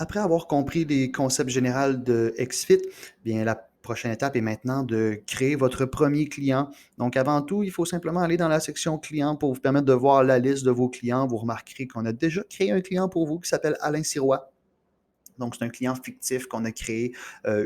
Après avoir compris les concepts généraux de XFIT, bien la prochaine étape est maintenant de créer votre premier client. Donc avant tout, il faut simplement aller dans la section clients pour vous permettre de voir la liste de vos clients. Vous remarquerez qu'on a déjà créé un client pour vous qui s'appelle Alain Sirois. Donc, c'est un client fictif qu'on a créé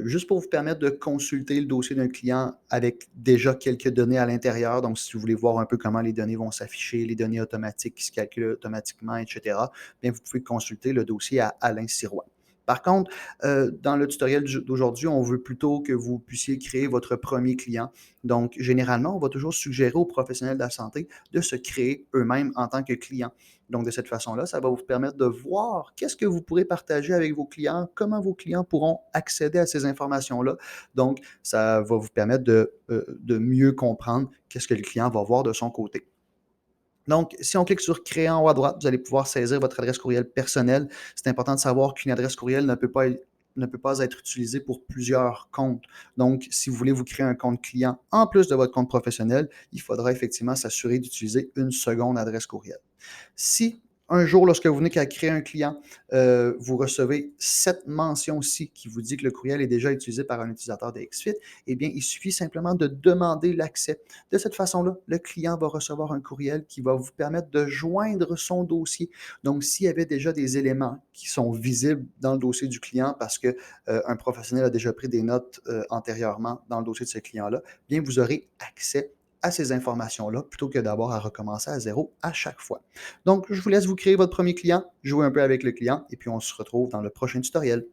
juste pour vous permettre de consulter le dossier d'un client avec déjà quelques données à l'intérieur. Donc, si vous voulez voir un peu comment les données vont s'afficher, les données automatiques qui se calculent automatiquement, etc., bien, vous pouvez consulter le dossier à Alain Sirois. Par contre, dans le tutoriel d'aujourd'hui, on veut plutôt que vous puissiez créer votre premier client. Donc, généralement, on va toujours suggérer aux professionnels de la santé de se créer eux-mêmes en tant que clients. Donc, de cette façon-là, ça va vous permettre de voir qu'est-ce que vous pourrez partager avec vos clients, comment vos clients pourront accéder à ces informations-là. Donc, ça va vous permettre de mieux comprendre qu'est-ce que le client va voir de son côté. Donc, si on clique sur Créer en haut à droite, vous allez pouvoir saisir votre adresse courriel personnelle. C'est important de savoir qu'une adresse courriel ne peut pas être utilisée pour plusieurs comptes. Donc, si vous voulez vous créer un compte client en plus de votre compte professionnel, il faudra effectivement s'assurer d'utiliser une seconde adresse courriel. Si un jour, lorsque vous venez qu'à créer un client, vous recevez cette mention-ci qui vous dit que le courriel est déjà utilisé par un utilisateur de XFIT, eh bien, il suffit simplement de demander l'accès. De cette façon-là, le client va recevoir un courriel qui va vous permettre de joindre son dossier. Donc, s'il y avait déjà des éléments qui sont visibles dans le dossier du client parce que un professionnel a déjà pris des notes antérieurement dans le dossier de ce client-là, bien, vous aurez accès à ces informations-là plutôt que d'avoir à recommencer à zéro à chaque fois. Donc, je vous laisse vous créer votre premier client, jouer un peu avec le client et puis on se retrouve dans le prochain tutoriel.